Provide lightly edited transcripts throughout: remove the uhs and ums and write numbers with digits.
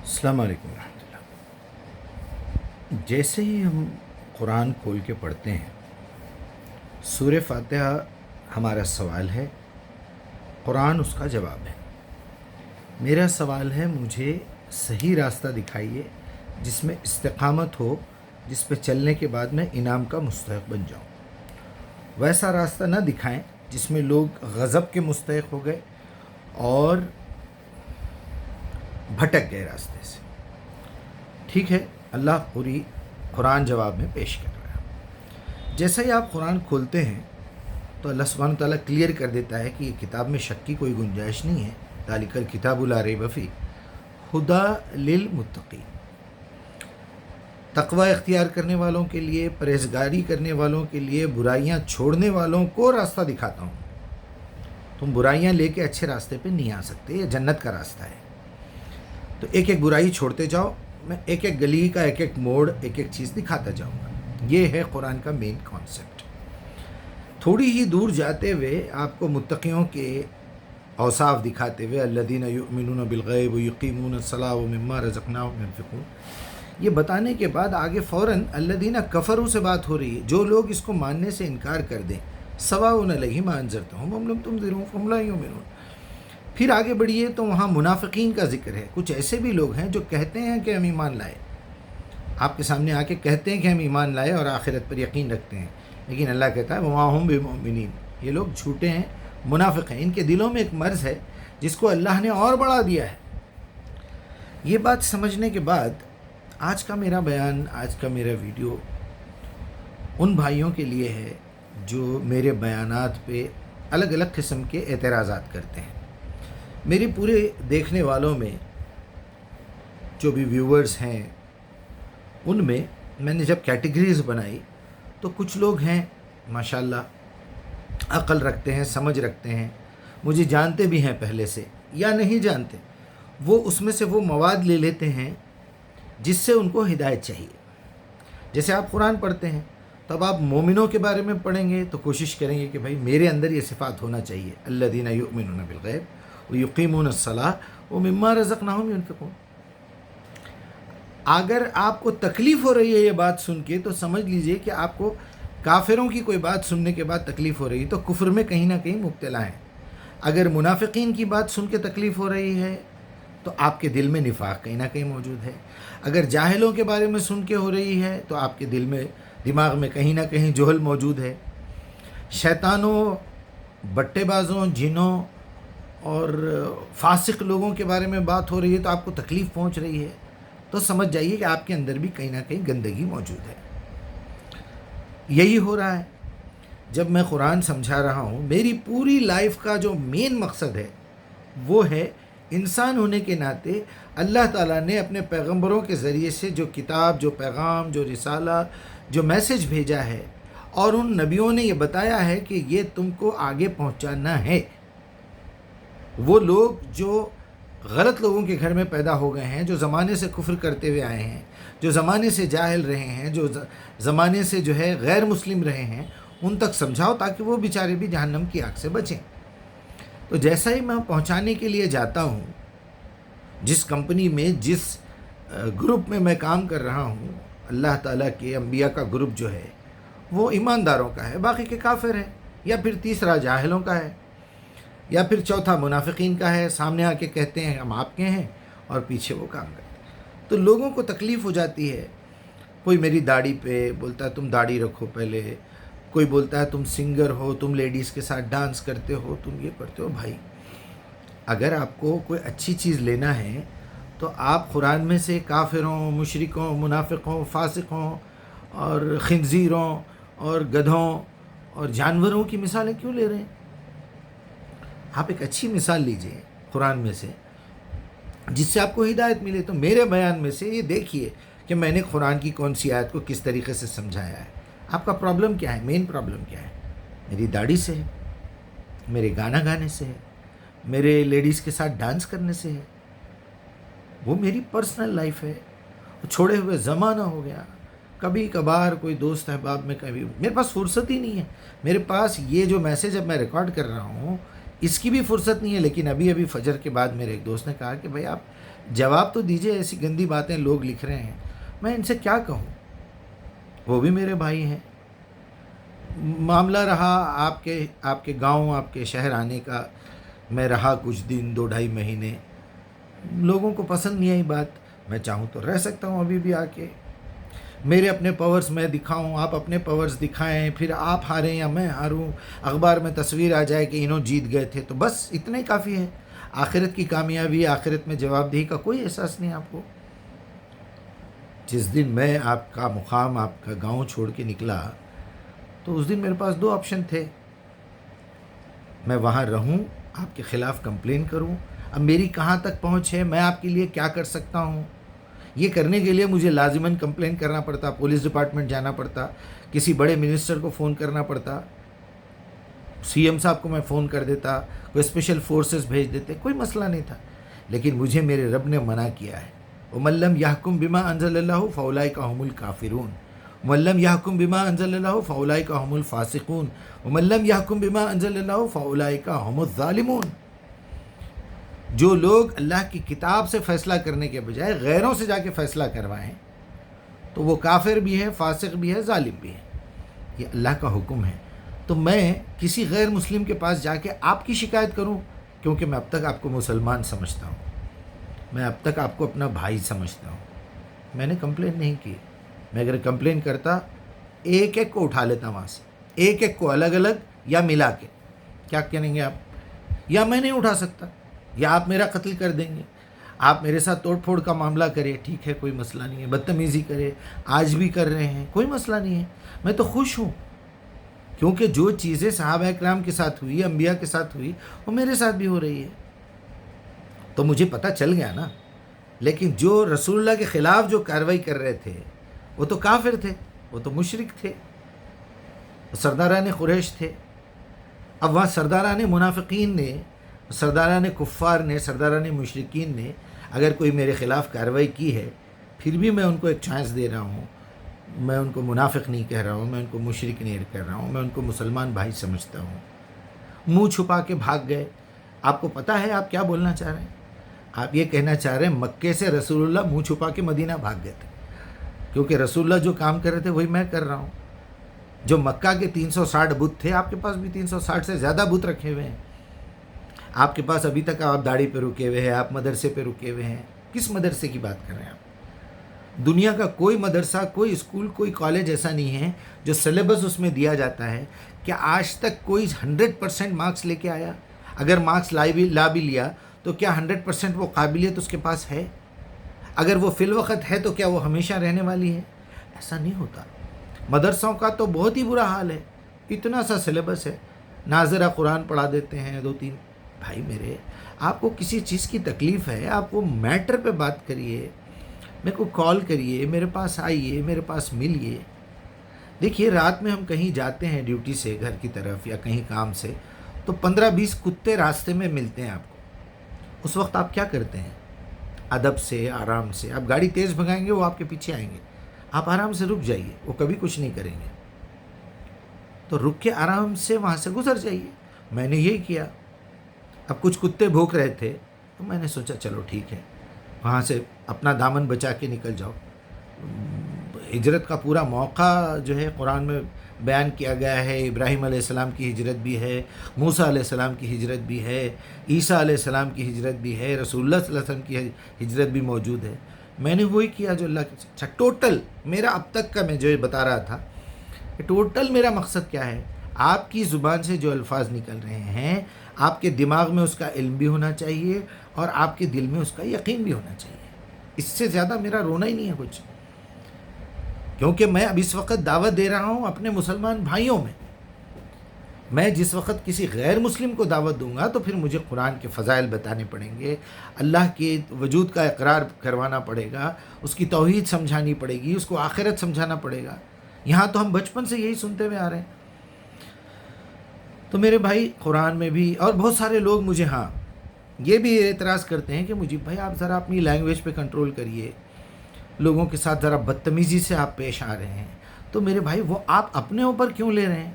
السلام علیکم ورحمۃ اللہ۔ جیسے ہی ہم قرآن کھول کے پڑھتے ہیں، سورہ فاتحہ ہمارا سوال ہے، قرآن اس کا جواب ہے۔ میرا سوال ہے، مجھے صحیح راستہ دکھائیے جس میں استقامت ہو، جس پہ چلنے کے بعد میں انعام کا مستحق بن جاؤں۔ ویسا راستہ نہ دکھائیں جس میں لوگ غضب کے مستحق ہو گئے اور بھٹک گئے راستے سے۔ ٹھیک ہے، اللہ پوری قرآن جواب میں پیش کر رہا ہے۔ جیسا ہی آپ قرآن کھولتے ہیں تو اللہ سبحانہ تعالیٰ کلیئر کر دیتا ہے کہ یہ کتاب میں شک کی کوئی گنجائش نہیں ہے۔ ذالک الکتاب لا ریب فیہ ھدی للمتقین، تقوی اختیار کرنے والوں کے لیے، پرہیزگاری کرنے والوں کے لیے، برائیاں چھوڑنے والوں کو راستہ دکھاتا ہوں۔ تم برائیاں لے کے اچھے راستے پہ نہیں آ سکتے، یہ جنت کا راستہ ہے۔ تو ایک ایک برائی چھوڑتے جاؤ، میں ایک ایک گلی کا ایک ایک موڑ، ایک ایک چیز دکھاتا جاؤں گا۔ یہ ہے قرآن کا مین کانسیپٹ۔ تھوڑی ہی دور جاتے ہوئے آپ کو متقیوں کے اوصاف دکھاتے ہوئے، الذین یؤمنون بالغیب ویقیمون الصلاۃ ومما رزقناہم ینفقون، یہ بتانے کے بعد آگے فوراً الذین کفروا سے بات ہو رہی ہے، جو لوگ اس کو ماننے سے انکار کر دیں، سواء علیہم انذرتہم ام لم تنذرہم فہم لا یؤمنون۔ پھر آگے بڑھیے تو وہاں منافقین کا ذکر ہے۔ کچھ ایسے بھی لوگ ہیں جو کہتے ہیں کہ ہم ایمان لائے، آپ کے سامنے آ کے کہتے ہیں کہ ہم ایمان لائے اور آخرت پر یقین رکھتے ہیں، لیکن اللہ کہتا ہے وما ہم بمؤمنین، یہ لوگ جھوٹے ہیں، منافق ہیں۔ ان کے دلوں میں ایک مرض ہے جس کو اللہ نے اور بڑھا دیا ہے۔ یہ بات سمجھنے کے بعد آج کا میرا بیان، آج کا میرا ویڈیو ان بھائیوں کے لیے ہے جو میرے بیانات پہ الگ الگ قسم کے اعتراضات کرتے ہیں۔ میری پورے دیکھنے والوں میں جو بھی ویورز ہیں، ان میں نے جب کیٹیگریز بنائی تو کچھ لوگ ہیں ماشاءاللہ عقل رکھتے ہیں، سمجھ رکھتے ہیں، مجھے جانتے بھی ہیں پہلے سے یا نہیں جانتے، وہ اس میں سے وہ مواد لے لیتے ہیں جس سے ان کو ہدایت چاہیے۔ جیسے آپ قرآن پڑھتے ہیں، تب آپ مومنوں کے بارے میں پڑھیں گے تو کوشش کریں گے کہ بھائی میرے اندر یہ صفات ہونا چاہیے، الذین یؤمنون بالغیب ویقیمون الصلاۃ ومما رزقناہم ینفقون۔ اگر آپ کو تکلیف ہو رہی ہے یہ بات سن کے تو سمجھ لیجئے کہ آپ کو کافروں کی کوئی بات سننے کے بعد تکلیف ہو رہی ہے تو کفر میں کہیں نہ کہیں مبتلا ہیں۔ اگر منافقین کی بات سن کے تکلیف ہو رہی ہے تو آپ کے دل میں نفاق کہیں نہ کہیں موجود ہے۔ اگر جاہلوں کے بارے میں سن کے ہو رہی ہے تو آپ کے دل میں، دماغ میں کہیں نہ کہیں جہل موجود ہے۔ شیطانوں، بٹے بازوں، جنوں اور فاسق لوگوں کے بارے میں بات ہو رہی ہے تو آپ کو تکلیف پہنچ رہی ہے، تو سمجھ جائیے کہ آپ کے اندر بھی کہیں نہ کہیں گندگی موجود ہے۔ یہی ہو رہا ہے جب میں قرآن سمجھا رہا ہوں۔ میری پوری لائف کا جو مین مقصد ہے وہ ہے انسان ہونے کے ناطے اللہ تعالیٰ نے اپنے پیغمبروں کے ذریعے سے جو کتاب، جو پیغام، جو رسالہ، جو میسج بھیجا ہے، اور ان نبیوں نے یہ بتایا ہے کہ یہ تم کو آگے پہنچانا ہے۔ وہ لوگ جو غلط لوگوں کے گھر میں پیدا ہو گئے ہیں، جو زمانے سے کفر کرتے ہوئے آئے ہیں، جو زمانے سے جاہل رہے ہیں، جو زمانے سے جو ہے غیر مسلم رہے ہیں، ان تک سمجھاؤ تاکہ وہ بیچارے بھی جہنم کی آگ سے بچیں۔ تو جیسا ہی میں پہنچانے کے لیے جاتا ہوں، جس کمپنی میں، جس گروپ میں میں کام کر رہا ہوں، اللہ تعالیٰ کے انبیاء کا گروپ جو ہے وہ ایمانداروں کا ہے، باقی کے کافر ہیں، یا پھر تیسرا جاہلوں کا ہے، یا پھر چوتھا منافقین کا ہے، سامنے آ کے کہتے ہیں ہم آپ کے ہیں اور پیچھے وہ کام کرتے ہیں۔ تو لوگوں کو تکلیف ہو جاتی ہے۔ کوئی میری داڑھی پہ بولتا ہے تم داڑھی رکھو پہلے، کوئی بولتا ہے تم سنگر ہو، تم لیڈیز کے ساتھ ڈانس کرتے ہو، تم یہ کرتے ہو۔ بھائی اگر آپ کو کوئی اچھی چیز لینا ہے تو آپ قرآن میں سے کافروں، مشرکوں، منافقوں، فاسقوں اور خنزیروں اور گدھوں اور جانوروں کی مثالیں کیوں لے رہے ہیں؟ آپ ایک اچھی مثال لیجئے قرآن میں سے جس سے آپ کو ہدایت ملے۔ تو میرے بیان میں سے یہ دیکھیے کہ میں نے قرآن کی کون سی آیت کو کس طریقے سے سمجھایا ہے۔ آپ کا پرابلم کیا ہے؟ مین پرابلم کیا ہے؟ میری داڑھی سے ہے، میرے گانا گانے سے ہے، میرے لیڈیز کے ساتھ ڈانس کرنے سے ہے؟ وہ میری پرسنل لائف ہے، وہ چھوڑے ہوئے زمانہ ہو گیا۔ کبھی کبھار کوئی دوست احباب میں، کبھی میرے پاس فرصت ہی نہیں ہے۔ میرے پاس یہ جو میسج اب میں ریکارڈ کر رہا ہوں، اس کی بھی فرصت نہیں ہے. لیکن ابھی ابھی فجر کے بعد میرے ایک دوست نے کہا کہ بھائی آپ جواب تو دیجئے, ایسی گندی باتیں لوگ لکھ رہے ہیں, میں ان سے کیا کہوں, وہ بھی میرے بھائی ہیں. معاملہ رہا آپ کے گاؤں, آپ کے شہر آنے کا. میں رہا کچھ دن, 2-2.5 مہینے. لوگوں کو پسند نہیں آئی بات. میں چاہوں تو رہ سکتا ہوں ابھی بھی آ کے. میرے اپنے پاورز میں دکھاؤں, آپ اپنے پاورز دکھائیں, پھر آپ ہاریں یا میں ہاروں, اخبار میں تصویر آ جائے کہ انہوں جیت گئے تھے, تو بس اتنا ہی کافی ہے. آخرت کی کامیابی, آخرت میں جواب دہی کا کوئی احساس نہیں آپ کو. جس دن میں آپ کا مقام, آپ کا گاؤں چھوڑ کے نکلا, تو اس دن میرے پاس 2 آپشن تھے. میں وہاں رہوں, آپ کے خلاف کمپلین کروں. اب میری کہاں تک پہنچ ہے, میں آپ کے لیے کیا کر سکتا ہوں. یہ کرنے کے لیے مجھے لازماً کمپلین کرنا پڑتا, پولیس ڈپارٹمنٹ جانا پڑتا, کسی بڑے منسٹر کو فون کرنا پڑتا, سی ایم صاحب کو میں فون کر دیتا, کوئی اسپیشل فورسز بھیج دیتے, کوئی مسئلہ نہیں تھا. لیکن مجھے میرے رب نے منع کیا ہے. وَمَن لَّمْ يَحْكُم بِمَا أَنزَلَ اللَّهُ فَأُولَٰئِكَ هُمُ الْكَافِرُونَ وَمَن لَّمْ يَحْكُم بِمَا أَنزَلَ اللَّهُ فَأُولَٰئِكَ هُمُ الْفَاسِقُونَ وَمَن لَّمْ يَحْكُم بِمَا أَنزَلَ اللَّهُ فَأُولَٰئِكَ هُمُ الظَّالِمُونَ. جو لوگ اللہ کی کتاب سے فیصلہ کرنے کے بجائے غیروں سے جا کے فیصلہ کروائیں, تو وہ کافر بھی ہے, فاسق بھی ہے, ظالم بھی ہے. یہ اللہ کا حکم ہے. تو میں کسی غیر مسلم کے پاس جا کے آپ کی شکایت کروں, کیونکہ میں اب تک آپ کو مسلمان سمجھتا ہوں, میں اب تک آپ کو اپنا بھائی سمجھتا ہوں. میں نے کمپلین نہیں کی. میں اگر کمپلین کرتا, ایک ایک کو اٹھا لیتا وہاں سے, ایک ایک کو الگ الگ یا ملا کے. کیا کہیں گے آپ, یا میں نہیں اٹھا سکتا, یا آپ میرا قتل کر دیں گے, آپ میرے ساتھ توڑ پھوڑ کا معاملہ کرے, ٹھیک ہے, کوئی مسئلہ نہیں ہے. بدتمیزی کرے, آج بھی کر رہے ہیں, کوئی مسئلہ نہیں ہے. میں تو خوش ہوں, کیونکہ جو چیزیں صحابہ اکرام کے ساتھ ہوئی, انبیاء کے ساتھ ہوئی, وہ میرے ساتھ بھی ہو رہی ہے. تو مجھے پتہ چل گیا نا. لیکن جو رسول اللہ کے خلاف جو کارروائی کر رہے تھے, وہ تو کافر تھے, وہ تو مشرک تھے, سرداران قریش تھے. اب وہاں سرداران منافقین نے, سرداران کفار نے, سرداران مشرکین نے اگر کوئی میرے خلاف کارروائی کی ہے, پھر بھی میں ان کو ایک چانس دے رہا ہوں. میں ان کو منافق نہیں کہہ رہا ہوں, میں ان کو مشرک نہیں کہہ رہا ہوں, میں ان کو مسلمان بھائی سمجھتا ہوں. منہ چھپا کے بھاگ گئے. آپ کو پتہ ہے آپ کیا بولنا چاہ رہے ہیں؟ آپ یہ کہنا چاہ رہے ہیں مکے سے رسول اللہ منہ چھپا کے مدینہ بھاگ گئے تھے, کیونکہ رسول اللہ جو کام کر رہے تھے وہی میں کر رہا ہوں. جو مکہ کے 360 بت تھے, آپ کے پاس بھی 360 سے زیادہ بت رکھے ہوئے ہیں. آپ کے پاس ابھی تک آپ داڑھی پہ رکے ہوئے ہیں, آپ مدرسے پہ رکے ہوئے ہیں. کس مدرسے کی بات کر رہے ہیں آپ؟ دنیا کا کوئی مدرسہ, کوئی اسکول, کوئی کالج ایسا نہیں ہے جو سلیبس اس میں دیا جاتا ہے کہ آج تک کوئی 100% مارکس لے کے آیا. اگر مارکس لا بھی لیا تو کیا 100% وہ قابلیت اس کے پاس ہے؟ اگر وہ فی الوقت ہے تو کیا وہ ہمیشہ رہنے والی ہے؟ ایسا نہیں ہوتا. مدرسوں کا تو بہت ہی برا حال ہے. اتنا سا سلیبس ہے, ناظرہ قرآن پڑھا دیتے ہیں 2-3. بھائی میرے, آپ کو کسی چیز کی تکلیف ہے, آپ وہ میٹر پہ بات کریے, میرے کو کال کریے, میرے پاس آئیے, میرے پاس ملیے. دیکھیے, رات میں ہم کہیں جاتے ہیں ڈیوٹی سے گھر کی طرف یا کہیں کام سے, تو 15-20 کتے راستے میں ملتے ہیں آپ کو. اس وقت آپ کیا کرتے ہیں؟ ادب سے, آرام سے. آپ گاڑی تیز بھگائیں گے, وہ آپ کے پیچھے آئیں گے. آپ آرام سے رک جائیے, وہ کبھی کچھ نہیں کریں گے. تو رک کے آرام سے وہاں سے گزر جائیے. میں نے یہی کیا. اب کچھ کتے بھوک رہے تھے, تو میں نے سوچا چلو ٹھیک ہے, وہاں سے اپنا دامن بچا کے نکل جاؤ. ہجرت کا پورا موقع جو ہے قرآن میں بیان کیا گیا ہے. ابراہیم علیہ السلام کی ہجرت بھی ہے, موسیٰ علیہ السلام کی ہجرت بھی ہے, عیسیٰ علیہ السلام کی ہجرت بھی ہے, رسول اللہ صلی اللہ علیہ وسلم کی ہجرت بھی موجود ہے. میں نے وہی کیا جو اللہ کے. اچھا, ٹوٹل میرا اب تک کا میں جو بتا رہا تھا, ٹوٹل میرا مقصد کیا ہے؟ آپ کی زبان سے جو الفاظ نکل رہے ہیں, آپ کے دماغ میں اس کا علم بھی ہونا چاہیے اور آپ کے دل میں اس کا یقین بھی ہونا چاہیے. اس سے زیادہ میرا رونا ہی نہیں ہے کچھ, کیونکہ میں اب اس وقت دعوت دے رہا ہوں اپنے مسلمان بھائیوں میں. میں جس وقت کسی غیر مسلم کو دعوت دوں گا تو پھر مجھے قرآن کے فضائل بتانے پڑیں گے, اللہ کے وجود کا اقرار کروانا پڑے گا, اس کی توحید سمجھانی پڑے گی, اس کو آخرت سمجھانا پڑے گا. یہاں تو ہم بچپن سے یہی سنتے ہوئے آ رہے ہیں. تو میرے بھائی, قرآن میں بھی, اور بہت سارے لوگ مجھے یہ بھی اعتراض کرتے ہیں کہ مجھے بھائی آپ ذرا اپنی لینگویج پہ کنٹرول کریے, لوگوں کے ساتھ ذرا بدتمیزی سے آپ پیش آ رہے ہیں. تو میرے بھائی, وہ آپ اپنے اوپر کیوں لے رہے ہیں؟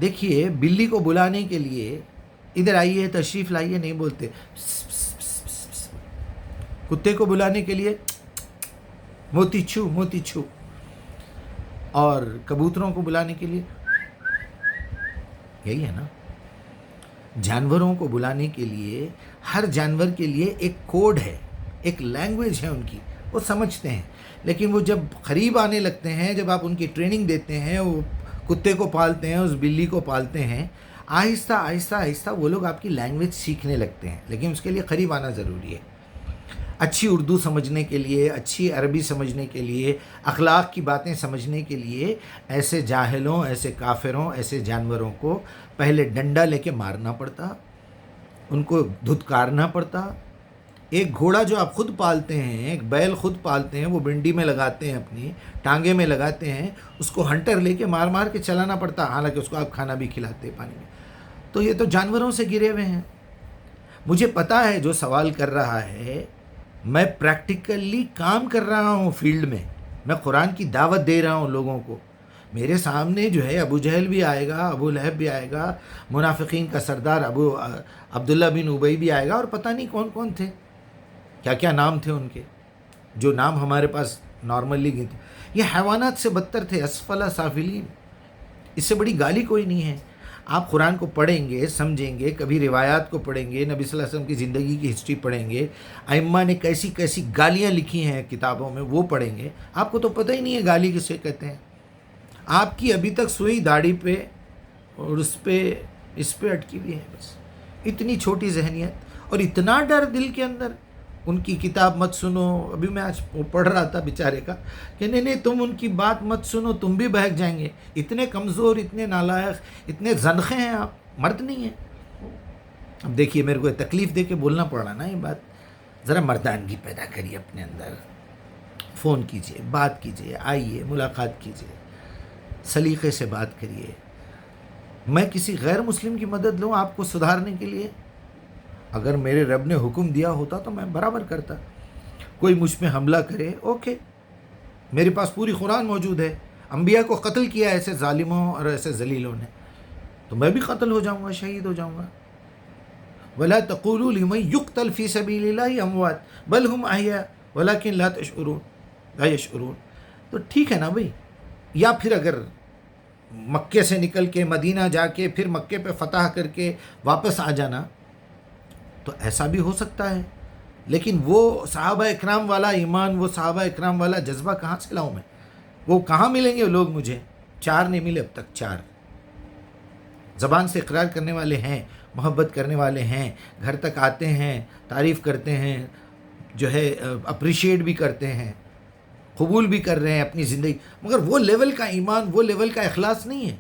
دیکھیے, بلی کو بلانے کے لیے ادھر آئیے تشریف لائیے نہیں بولتے. کتے کو بلانے کے لیے موتی چھو موتی چھو، اور کبوتروں کو بلانے کے لیے یہی ہے نا. جانوروں کو بلانے کے لیے ہر جانور کے لیے ایک کوڈ ہے، ایک لینگویج ہے ان کی، وہ سمجھتے ہیں. لیکن وہ جب قریب آنے لگتے ہیں، جب آپ ان کی ٹریننگ دیتے ہیں، وہ کتے کو پالتے ہیں، اس بلی کو پالتے ہیں، آہستہ آہستہ آہستہ وہ لوگ آپ کی لینگویج سیکھنے لگتے ہیں. لیکن اس کے لیے قریب آنا ضروری ہے. اچھی اردو سمجھنے کے لیے، اچھی عربی سمجھنے کے لیے، اخلاق کی باتیں سمجھنے کے لیے ایسے جاہلوں، ایسے کافروں، ایسے جانوروں کو پہلے ڈنڈا لے کے مارنا پڑتا، ان کو دھتکارنا پڑتا. ایک گھوڑا جو آپ خود پالتے ہیں، ایک بیل خود پالتے ہیں، وہ بنڈی میں لگاتے ہیں، اپنی ٹانگے میں لگاتے ہیں، اس کو ہنٹر لے کے مار مار کے چلانا پڑتا، حالانکہ اس کو آپ کھانا بھی کھلاتے پانی میں. تو یہ تو جانوروں سے گرے ہوئے ہیں. مجھے پتا ہے جو سوال کر رہا ہے، میں پریکٹیکلی کام کر رہا ہوں فیلڈ میں قرآن کی دعوت دے رہا ہوں لوگوں کو. میرے سامنے جو ہے ابو جہل بھی آئے گا، ابو لہب بھی آئے گا، منافقین کا سردار عبداللہ بن ابی بھی آئے گا، اور پتہ نہیں کون کون تھے، کیا کیا نام تھے ان کے، جو نام ہمارے پاس نارملی گئے تھے. یہ حیوانات سے بدتر تھے، اسفل سافلین. اس سے بڑی گالی کوئی نہیں ہے. آپ قرآن کو پڑھیں گے، سمجھیں گے، کبھی روایات کو پڑھیں گے، نبی صلی اللہ علیہ وسلم کی زندگی کی ہسٹری پڑھیں گے، ائمہ نے کیسی کیسی گالیاں لکھی ہیں کتابوں میں، وہ پڑھیں گے. آپ کو تو پتہ ہی نہیں ہے گالی کسے کہتے ہیں. آپ کی ابھی تک سوئی داڑھی پہ اور اس پہ اٹکی ہوئی ہے. بس اتنی چھوٹی ذہنیت اور اتنا ڈر دل کے اندر. ان کی کتاب مت سنو. ابھی میں آج پڑھ رہا تھا بیچارے کا کہ نہیں تم ان کی بات مت سنو، تم بھی بہک جائیں گے. اتنے کمزور، اتنے نالائق، اتنے زنخے ہیں آپ، مرد نہیں ہیں. اب دیکھیے میرے کو تکلیف دے کے بولنا پڑ رہا نا یہ بات. ذرا مردانگی پیدا کریے اپنے اندر. فون کیجئے، بات کیجئے، آئیے ملاقات کیجئے، سلیقے سے بات کریے. میں کسی غیر مسلم کی مدد لوں آپ کو سدھارنے کے لیے؟ اگر میرے رب نے حکم دیا ہوتا تو میں برابر کرتا. کوئی مجھ پہ حملہ کرے، اوکے، میرے پاس پوری قرآن موجود ہے. انبیاء کو قتل کیا ایسے ظالموں اور ایسے ذلیلوں نے، تو میں بھی قتل ہو جاؤں گا، شہید ہو جاؤں گا. وَلَا تَقُولُوا لِمَن يُقْتَلْ فِي سَبِيلِ اللَّهِ أَمْوَاتٌ بَلْ هُمْ أَحْيَاءٌ وَلَكِنْ لَا يَشْعُرُونَ. تو ٹھیک ہے نا بھائی. یا پھر اگر مکے سے نکل کے مدینہ جا کے پھر مکے پہ فتح کر کے واپس آ جانا، تو ایسا بھی ہو سکتا ہے. لیکن وہ صحابہ اکرام والا ایمان، وہ صحابہ اکرام والا جذبہ کہاں سے لاؤں میں؟ وہ کہاں ملیں گے لوگ مجھے؟ 4 نہیں ملے اب تک. 4 زبان سے اقرار کرنے والے ہیں، محبت کرنے والے ہیں، گھر تک آتے ہیں، تعریف کرتے ہیں، جو ہے اپریشیٹ بھی کرتے ہیں، قبول بھی کر رہے ہیں اپنی زندگی. مگر وہ لیول کا ایمان، وہ لیول کا اخلاص نہیں ہے.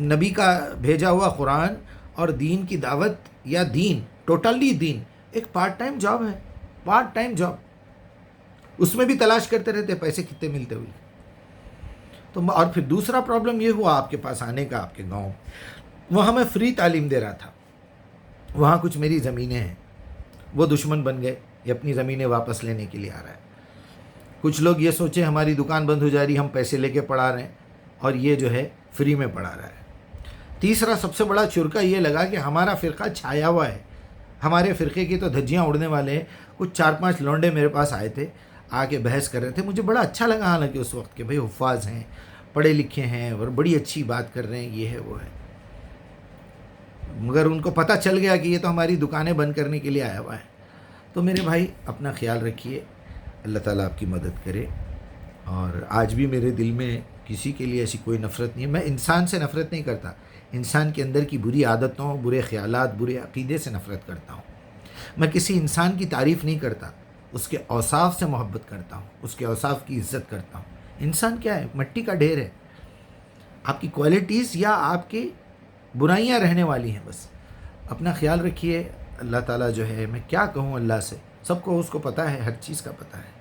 نبی کا بھیجا ہوا قرآن اور دین کی دعوت، یا دین ٹوٹلی دین، ایک پارٹ ٹائم جاب ہے. پارٹ ٹائم جاب، اس میں بھی تلاش کرتے رہتے پیسے کتنے ملتے ہوئے. تو اور پھر دوسرا پرابلم یہ ہوا آپ کے پاس آنے کا، آپ کے گاؤں. وہاں میں فری تعلیم دے رہا تھا. وہاں کچھ میری زمینیں ہیں، وہ دشمن بن گئے، یہ اپنی زمینیں واپس لینے کے لیے آ رہا ہے. کچھ لوگ یہ سوچے ہماری دکان بند ہو جا رہی، ہم پیسے لے کے پڑھا رہے ہیں، اور یہ جو ہے فری میں پڑھا رہا ہے. تیسرا سب سے بڑا چرکا یہ لگا کہ ہمارا فرقہ چھایا ہوا ہے، ہمارے فرقے کی تو دھجیاں اڑنے والے ہیں. کچھ 4-5 لونڈے میرے پاس آئے تھے، آ کے بحث کر رہے تھے. مجھے بڑا اچھا لگا حالانکہ اس وقت کہ بھئی حفاظ ہیں، پڑھے لکھے ہیں، اور بڑی اچھی بات کر رہے ہیں، یہ ہے وہ ہے. مگر ان کو پتہ چل گیا کہ یہ تو ہماری دکانیں بند کرنے کے لیے آیا ہوا ہے. تو میرے بھائی اپنا خیال رکھیے، اللہ تعالیٰ آپ کی مدد کرے. اور آج بھی میرے دل میں کسی کے لیے ایسی کوئی نفرت نہیں ہے. میں انسان سے نفرت نہیں کرتا، انسان کے اندر کی بری عادتوں، برے خیالات، برے عقیدے سے نفرت کرتا ہوں. میں کسی انسان کی تعریف نہیں کرتا، اس کے اوصاف سے محبت کرتا ہوں، اس کے اوصاف کی عزت کرتا ہوں. انسان کیا ہے؟ مٹی کا ڈھیر ہے. آپ کی کوالٹیز یا آپ کی برائیاں رہنے والی ہیں. بس اپنا خیال رکھیے. اللہ تعالیٰ جو ہے، میں کیا کہوں اللہ سے، سب کو اس کو پتہ ہے، ہر چیز کا پتہ ہے.